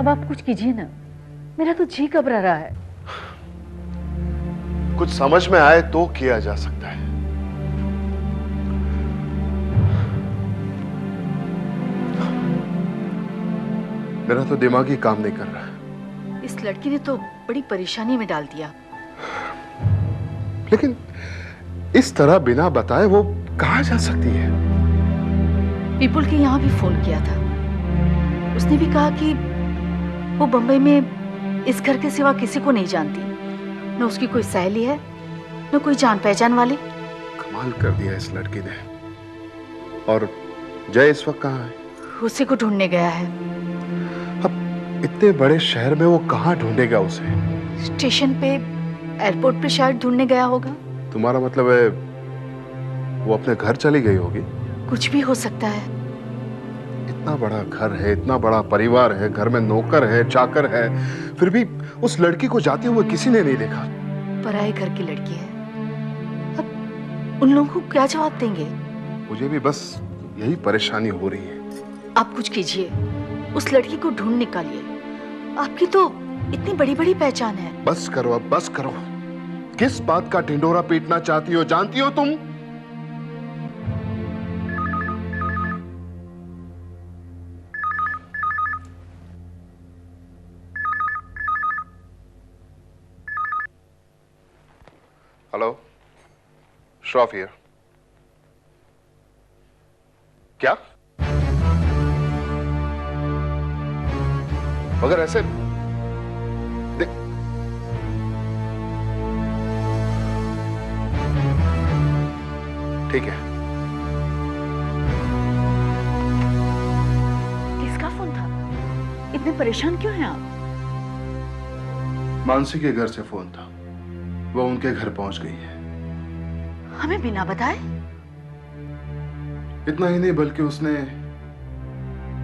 अब आप कुछ कीजिए ना, मेरा तो जी घबरा रहा है। कुछ समझ में आए तो किया जा सकता है। मेरा तो दिमाग ही काम नहीं कर रहा। इस लड़की ने तो बड़ी परेशानी में डाल दिया। लेकिन इस तरह बिना बताए वो कहाँ जा सकती है? पीपुल के यहाँ भी फोन किया था। उसने भी कहा कि वो बंबई में इस घर के सिवा किसी को नहीं जानती। न उसकी कोई सहेली है, न कोई जान पहचान वाली। कमाल कर दिया इस लड़की ने। और जय इस वक्त कहाँ है? उसी को ढूंढने गया है। अब इतने बड़े शहर में वो कहाँ ढूंढेगा उसे? स्टेशन पे, एयरपोर्ट पे शायद ढूंढने गया होगा। तुम्हारा मतलब है वो अपने घर चली गई होगी? कुछ भी हो सकता है। इतना बड़ा घर है, इतना बड़ा परिवार है, घर में नौकर है, चाकर है, फिर भी उस लड़की को जाते हुए किसी ने नहीं देखा। पराए घर की लड़की है। अब उन लोगों को क्या जवाब देंगे? मुझे भी बस यही परेशानी हो रही है। आप कुछ कीजिए, उस लड़की को ढूंढ निकालिए। आपकी तो इतनी बड़ी बड़ी पहचान है। बस करो अब, बस करो। किस बात का ढिंढोरा पीटना चाहती हो, जानती हो तुम? Hello, Shroff here. क्या? मगर ऐसे ठीक है। किसका फोन था? इतने परेशान क्यों हैं आप? मानसी के घर से फोन था। वो उनके घर पहुंच गई है। हमें बिना बताए? इतना ही नहीं बल्कि उसने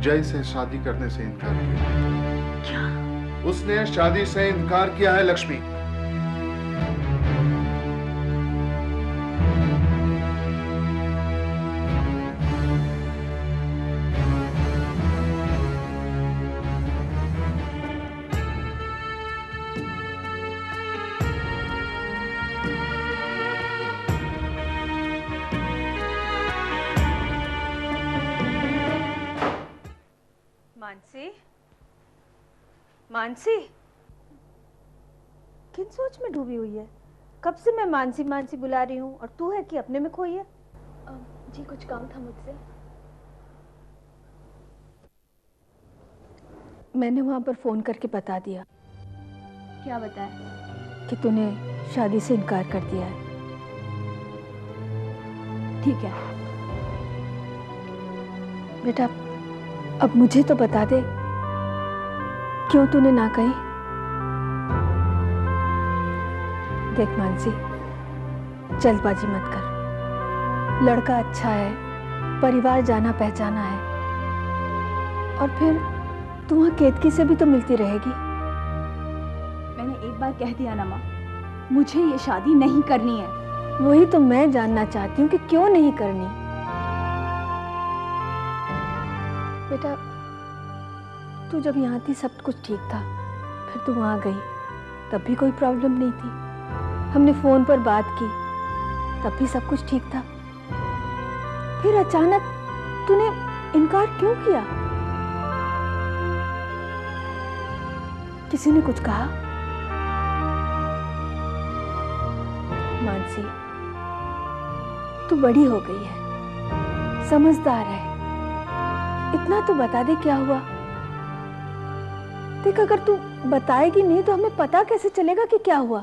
जय से शादी करने से इनकार किया। क्या? उसने शादी से इनकार किया है लक्ष्मी। मानसी, मानसी, किन सोच में डूबी हुई है? कब से मैं मानसी मानसी बुला रही हूँ और तू है कि अपने में खोई है? जी कुछ काम था मुझसे। मैंने वहां पर फोन करके बता दिया। क्या बताया? कि तूने शादी से इनकार कर दिया है। ठीक है बेटा, अब मुझे तो बता दे, क्यों तूने ना कही? देख मानसी, जल्दबाजी मत कर। लड़का अच्छा है, परिवार जाना पहचाना है, और फिर तू वहां केतकी से भी तो मिलती रहेगी। मैंने एक बार कह दिया ना माँ, मुझे ये शादी नहीं करनी है। वही तो मैं जानना चाहती हूँ कि क्यों नहीं करनी। बेटा, तू जब यहाँ थी सब कुछ ठीक था, फिर तू वहाँ गई तब भी कोई प्रॉब्लम नहीं थी। हमने फोन पर बात की तब भी सब कुछ ठीक था। फिर अचानक तूने इनकार क्यों किया? किसी ने कुछ कहा? मानसी, तू बड़ी हो गई है, समझदार है, इतना तो बता दे क्या हुआ। देख, अगर तू बताएगी नहीं तो हमें पता कैसे चलेगा कि क्या हुआ।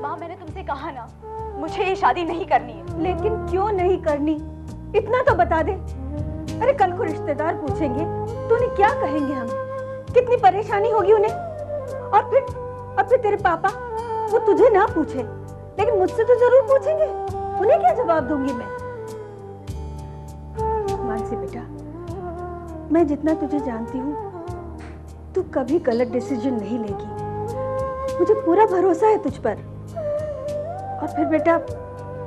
माँ, मैंने तुमसे कहा ना, मुझे ये शादी नहीं करनी है। लेकिन क्यों नहीं करनी, इतना तो बता दे। अरे कल को रिश्तेदार पूछेंगे तो उन्हें क्या कहेंगे हम? कितनी परेशानी होगी उन्हें। और फिर तेरे पापा, वो तुझे ना पूछे लेकिन मुझसे तो जरूर पूछेंगे। उन्हें क्या जवाब दूंगी मैं? मानसी बेटा, मैं जितना तुझे जानती हूँ, तू कभी गलत डिसीजन नहीं लेगी। मुझे पूरा भरोसा है तुझ पर। और फिर बेटा,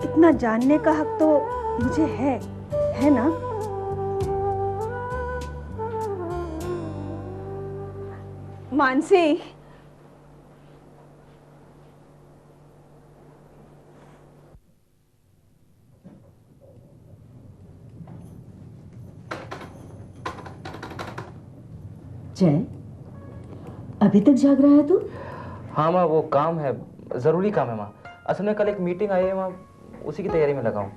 इतना जानने का हक तो मुझे है ना? मानसी, जय, अभी तक जाग रहा है तू? हाँ माँ, वो काम है, जरूरी काम है माँ। असल में कल एक मीटिंग आई है माँ, उसी की तैयारी में लगा हूँ।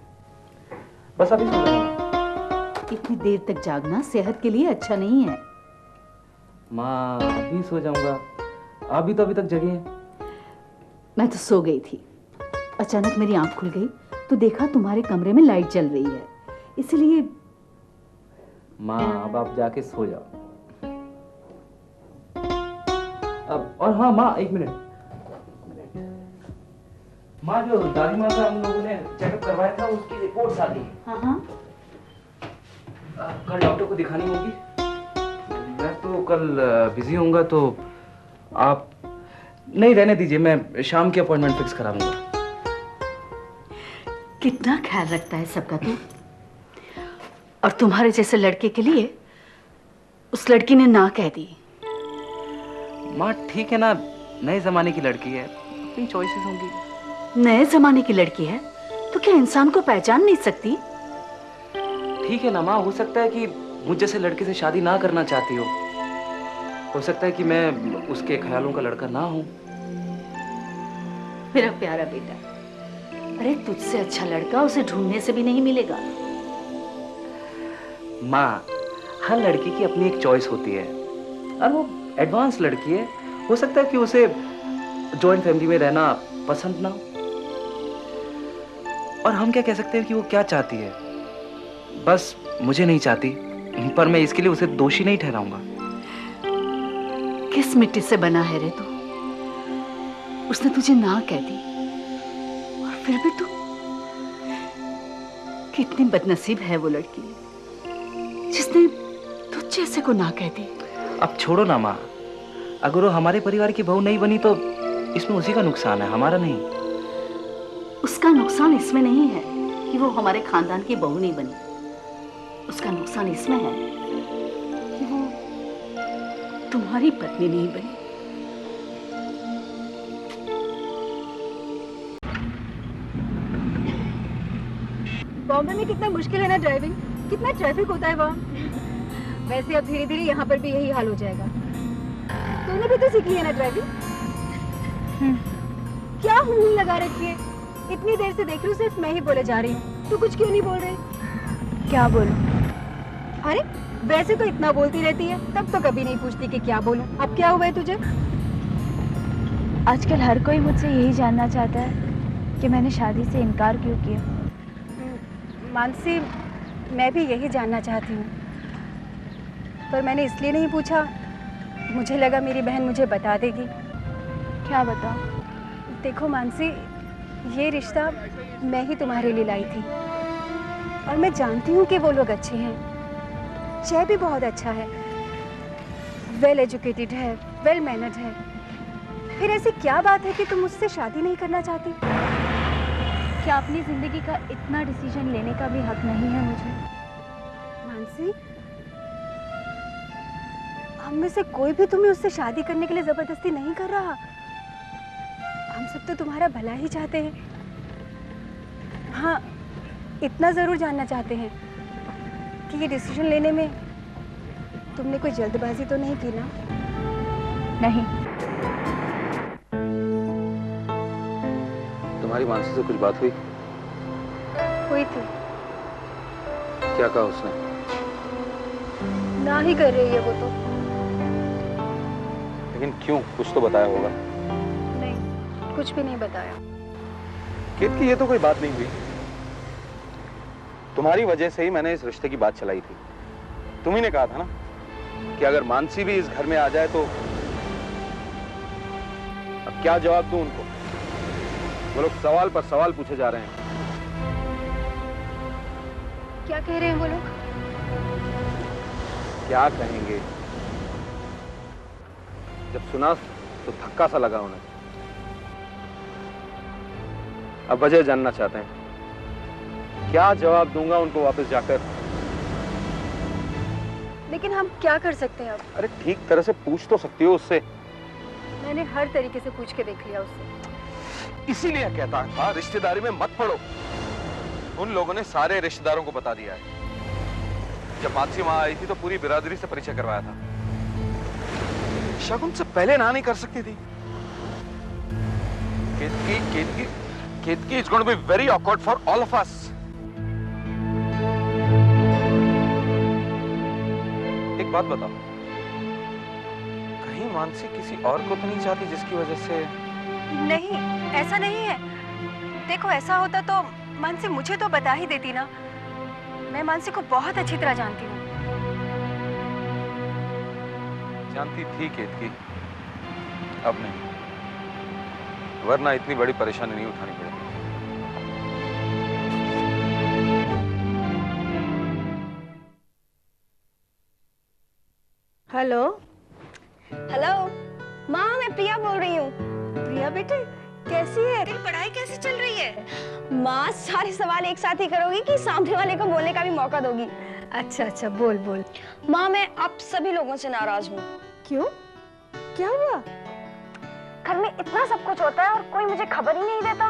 बस अभी सो जाऊंगा। इतनी देर तक जागना सेहत के लिए अच्छा नहीं है। माँ अभी सो जाऊंगा, आप भी तो अभी तक जगी हैं। मैं तो सो गई थी, अचानक मेरी आंख खुल गई तो देखा तुम्हारे कमरे में लाइट जल रही है, इसलिए। माँ अब आप जाके सो जाओ। अब और हाँ माँ, एक मिनट। माँ, जो दादी माँ का हम लोगों ने चेकअप करवाया था उसकी रिपोर्ट्स आ गई। हाँ हाँ, कल डॉक्टर को दिखानी होगी। मैं तो कल बिजी होऊंगा, तो आप नहीं, रहने दीजिए, मैं शाम की अपॉइंटमेंट फिक्स करा लूंगा। कितना ख्याल रखता है सबका तू। और तुम्हारे जैसे लड़के के लिए उस लड़की ने ना कह दी। माँ ठीक है ना, नए जमाने की लड़की है, अपनी चॉइसेस होंगी। नए जमाने की लड़की है तो क्या इंसान को पहचान नहीं सकती? ठीक है ना माँ, हो सकता है कि मुझ जैसे लड़के से शादी ना करना चाहती हो सकता है कि मैं उसके ख्यालों का लड़का ना हूँ। मेरा प्यारा बेटा, अरे तुझसे अच्छा लड़का उसे ढूंढने से भी नहीं मिलेगा। माँ, हर लड़की की अपनी एक चॉइस होती है, और वो एडवांस लड़की है, हो सकता है कि उसे जॉइंट फैमिली में रहना पसंद ना हो। और हम क्या कह सकते हैं कि वो क्या चाहती है। बस मुझे नहीं चाहती, पर मैं इसके लिए उसे दोषी नहीं ठहराऊंगा। किस मिट्टी से बना है रे तू? उसने तुझे ना कह दी और फिर भी तू। कितनी बदनसीब है वो लड़की जिसने तुझ जैसे को ना कह दी। अब छोड़ो ना माँ, अगर वो हमारे परिवार की बहू नहीं बनी तो इसमें उसी का नुकसान है, हमारा नहीं। उसका नुकसान इसमें नहीं है कि वो हमारे खानदान की बहू नहीं बनी, उसका नुकसान इसमें है कि वो तुम्हारी पत्नी नहीं बनी। बॉम्बे में कितना मुश्किल है ना ड्राइविंग, कितना ट्रैफिक होता है वहाँ। वैसे अब धीरे धीरे यहाँ पर भी यही हाल हो जाएगा। तूने भी तो सीख लिया ना ड्राइविंग। क्या हूँ लगा रखी है, इतनी देर से देख रही हूँ, सिर्फ मैं ही बोले जा रही हूँ, तू कुछ क्यों नहीं बोल रही? क्या बोलूं? अरे वैसे तो इतना बोलती रहती है, तब तो कभी नहीं पूछती कि क्या बोलूं। अब क्या हुआ है तुझे? आजकल हर कोई मुझसे यही जानना चाहता है कि मैंने शादी से इनकार क्यों किया। मानसी, मैं भी यही जानना चाहती हूँ, पर मैंने इसलिए नहीं पूछा, मुझे लगा मेरी बहन मुझे बता देगी। क्या बताऊं? देखो मानसी, ये रिश्ता मैं ही तुम्हारे लिए लाई थी, और मैं जानती हूँ कि वो लोग अच्छे हैं। जय भी बहुत अच्छा है, वेल एजुकेटेड है, वेल मैनर्ड है। फिर ऐसी क्या बात है कि तुम मुझसे शादी नहीं करना चाहती? क्या अपनी जिंदगी का इतना डिसीजन लेने का भी हक नहीं है मुझे? मानसी, हम में से कोई भी तुम्हें उससे शादी करने के लिए जबरदस्ती नहीं कर रहा। हम सब तो तुम्हारा भला ही चाहते हैं। हाँ, इतना जरूर जानना चाहते हैं कि ये डिसीजन लेने में तुमने कोई जल्दबाजी तो नहीं की ना? नहीं। तुम्हारी मानसी से कुछ बात हुई? हुई थी। क्या कहा उसने? ना ही कर रही है वो तो। लेकिन क्यों, कुछ तो बताया होगा। नहीं, कुछ भी नहीं बताया। कित की ये तो कोई बात नहीं हुई। तुम्हारी वजह से ही मैंने इस रिश्ते की बात चलाई थी। तुम ही ने कहा था ना कि अगर मानसी भी इस घर में आ जाए तो। अब क्या जवाब दूं उनको? वो लोग सवाल पर सवाल पूछे जा रहे हैं। क्या कह रहे हैं वो लोग? क्या कहेंगे? जब सुना तो धक्का सा लगा उन्हें। अब वजह जानना चाहते हैं क्या जवाब दूंगा उनको वापस जाकर? लेकिन हम क्या कर सकते हैं अब? अरे ठीक तरह से पूछ तो सकती हो उससे। मैंने हर तरीके से पूछ के देख लिया उससे। इसीलिए कहता था रिश्तेदारी में मत पड़ो। उन लोगों ने सारे रिश्तेदारों को बता दिया है। जब मानसी वहां आई थी तो पूरी बिरादरी से परिचय करवाया था। शगुन से पहले ना नहीं कर सकती थी। Ketaki is going to be very awkward for all of us. एक बात बताओ, कहीं मानसी किसी और को तो नहीं चाहती जिसकी वजह से? नहीं, ऐसा नहीं है। देखो, ऐसा होता तो मानसी मुझे तो बता ही देती ना। मैं मानसी को बहुत अच्छी तरह जानती हूँ। जानती थी केतकी, अब नहीं, वरना इतनी बड़ी परेशानी नहीं उठानी पड़ेगी। हेलो हेलो माँ, मैं प्रिया बोल रही हूँ। प्रिया बेटे, कैसी है? तेरी पढ़ाई कैसी चल रही है? माँ, सारे सवाल एक साथ ही करोगी कि सामने वाले को बोलने का भी मौका दोगी? अच्छा अच्छा, बोल बोल। माँ, मैं आप सभी लोगों से नाराज हूँ। क्यों? क्या हुआ? घर में इतना सब कुछ होता है और कोई मुझे खबर ही नहीं देता।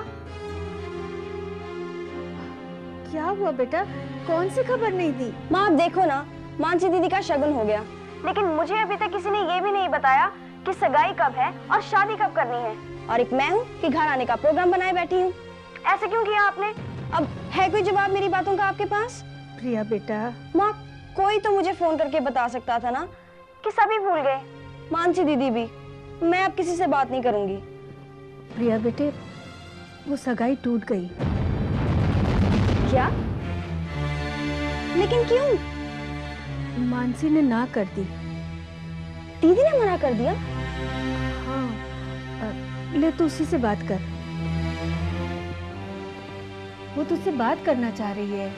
क्या हुआ बेटा? कौन सी खबर नहीं दी? माँ, आप देखो ना, मानसी दीदी का शगुन हो गया, लेकिन मुझे अभी तक किसी ने ये भी नहीं बताया कि सगाई कब है और शादी कब करनी है। और एक मैं हूँ कि घर आने का प्रोग्राम बनाए बैठी हूँ। ऐसे क्यों किया आपने? अब है कोई जवाब मेरी बातों का आपके पास? प्रिया बेटा। माँ, कोई तो मुझे फोन करके बता सकता था ना कि सभी भूल गए, मानसी दीदी भी। मैं अब किसी से बात नहीं करूंगी। प्रिया बेटे, वो सगाई टूट गई। क्या? लेकिन क्यों? मानसी ने ना कर दी। दीदी ने मना कर दिया? हाँ, ले तू उसी से बात कर। वो तुझसे बात करना चाह रही है।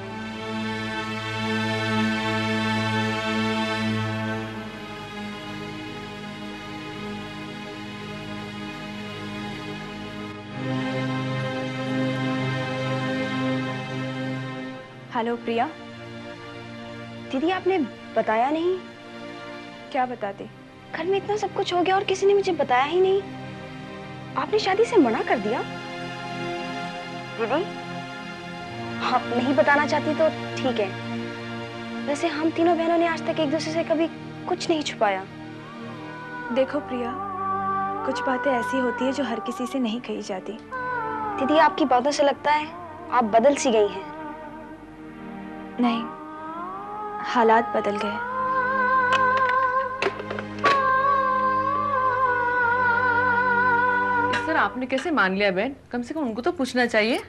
हेलो प्रिया। दीदी, आपने बताया नहीं? क्या बताते? घर में इतना सब कुछ हो गया और किसी ने मुझे बताया ही नहीं। आपने शादी से मना कर दिया? दीदी, आप नहीं बताना चाहती तो ठीक है। वैसे हम तीनों बहनों ने आज तक एक दूसरे से कभी कुछ नहीं छुपाया। देखो प्रिया, कुछ बातें ऐसी होती है जो हर किसी से नहीं कही जाती। दीदी, आपकी बातों से लगता है आप बदल सी गई हैं। नहीं, हालात बदल गए। सर, आपने कैसे मान लिया बहन? कम से कम उनको तो पूछना चाहिए।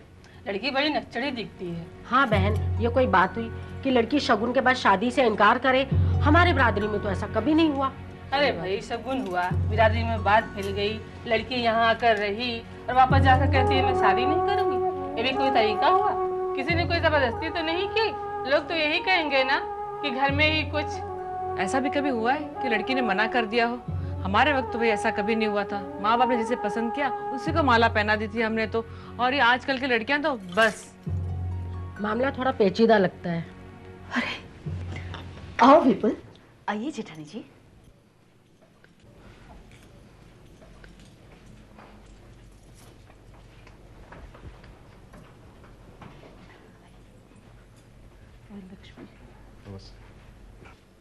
लड़की बड़ी नक्चड़ी दिखती है। हाँ बहन, ये कोई बात हुई कि लड़की शगुन के बाद शादी से इनकार करे? हमारे बिरादरी में तो ऐसा कभी नहीं हुआ। अरे भाई, शगुन हुआ, बिरादरी में बात फैल गई, लड़की यहाँ आकर रही और वापस जाकर कहती है मैं शादी नहीं करूंगी। ये भी कोई तरीका हुआ? किसी ने कोई जबरदस्ती तो नहीं की? लोग तो यही कहेंगे ना कि घर में ही कुछ। ऐसा भी कभी हुआ है कि लड़की ने मना कर दिया हो? हमारे वक्त तो भाई ऐसा कभी नहीं हुआ था। माँ बाप ने जिसे पसंद किया उसी को माला पहना दी थी हमने तो। और ये आजकल की लड़कियां तो बस। मामला थोड़ा पेचीदा लगता है। अरे आओ विपुल, आइए जेठानी जी।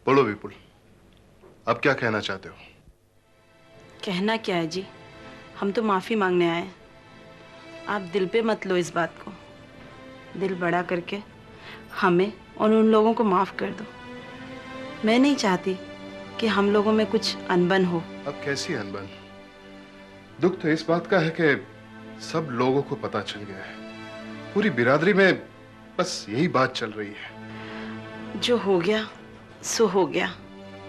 बोलो विपुल, अब क्या कहना चाहते हो? कहना क्या है जी, हम तो माफ़ी मांगने आए। आप दिल पे मत लो इस बात को। दिल बड़ा करके हमें और उन लोगों को माफ़ कर दो। मैं नहीं चाहती कि हम लोगों में कुछ अनबन हो। अब कैसी अनबन? दुख तो इस बात का है कि सब लोगों को पता चल गया है। पूरी बिरादरी में बस यही बात चल रही है। जो हो गया सो हो गया।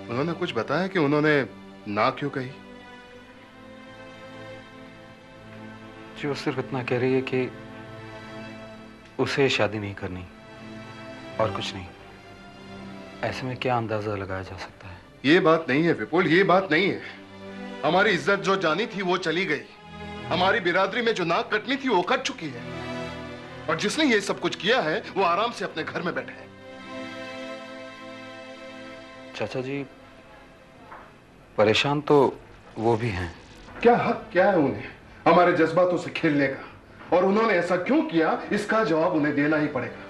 उन्होंने कुछ बताया कि उन्होंने ना क्यों कही? जी, वो सिर्फ इतना कह रही है कि उसे शादी नहीं करनी और कुछ नहीं। ऐसे में क्या अंदाजा लगाया जा सकता है? ये बात नहीं है विपुल, ये बात नहीं है। हमारी इज्जत जो जानी थी वो चली गई। हमारी बिरादरी में जो नाक कटनी थी वो कट चुकी है। और जिसने ये सब कुछ किया है वो आराम से अपने घर में बैठे हैं। चाचा जी, परेशान तो वो भी हैं। क्या हक क्या है उन्हें हमारे जज्बातों से खेलने का, और उन्होंने ऐसा क्यों किया इसका जवाब उन्हें देना ही पड़ेगा।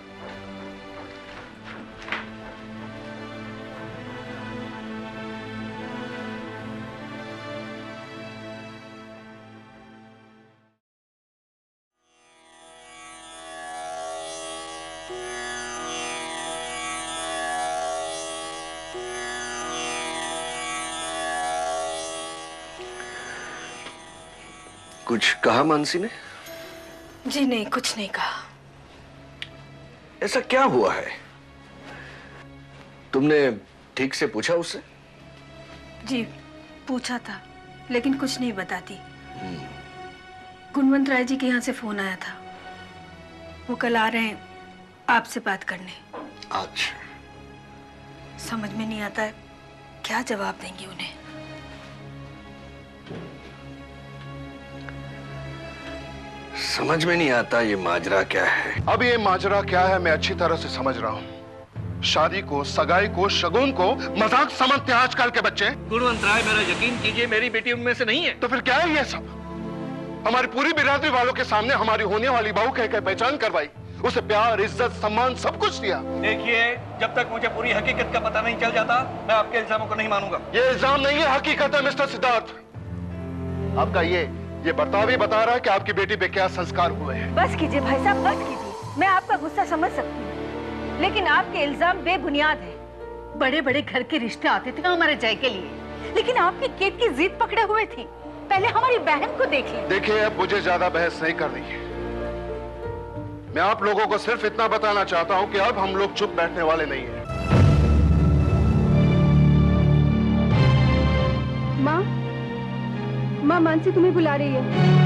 कुछ कहा मानसी ने? जी नहीं, कुछ नहीं कहा। ऐसा क्या हुआ है? तुमने ठीक से पूछा उससे? जी पूछा था, लेकिन कुछ नहीं बताती। गुणवंत राय जी के यहाँ से फोन आया था, वो कल आ रहे हैं आपसे बात करने। अच्छा। समझ में नहीं आता है क्या जवाब देंगी उन्हें। समझ में नहीं आता ये माजरा क्या है। अब ये माजरा क्या है मैं अच्छी तरह से समझ रहा हूँ। शादी को, सगाई को, शगुन को मजाक समझते हैं आजकल के बच्चे। गुणवंत राय, मेरा यकीन कीजिए मेरी बेटी उनमें से नहीं है। तो फिर क्या है ये सब? हमारी पूरी बिरादरी वालों के सामने हमारी होने वाली बहू कह पहचान करवाई, उसे प्यार, इज्जत, सम्मान सब कुछ दिया। देखिए, जब तक मुझे पूरी हकीकत का पता नहीं चल जाता मैं आपके इल्जामों को नहीं मानूंगा। ये इल्जाम नहीं है, हकीकत है मिस्टर सिद्धार्थ। आपका ये बर्ताव ही बता रहा है कि आपकी बेटी पे क्या संस्कार हुए हैं। बस कीजिए भाई साहब, बस कीजिए। मैं आपका गुस्सा समझ सकती हूँ, लेकिन आपके इल्जाम बेबुनियाद है। बड़े बड़े घर के रिश्ते आते थे हमारे जय के लिए, लेकिन आपकी केट की जिद पकड़े हुए थी। पहले हमारी बहन को देखिए। देखिए, अब मुझे ज्यादा बहस नहीं करनी है। मैं आप लोगों को सिर्फ इतना बताना चाहता हूँ कि अब हम लोग चुप बैठने वाले नहीं हैं। माँ मानसी तुम्हें बुला रही है।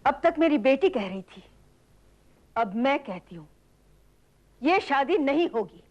अब तक मेरी बेटी कह रही थी, अब मैं कहती हूं, ये शादी नहीं होगी।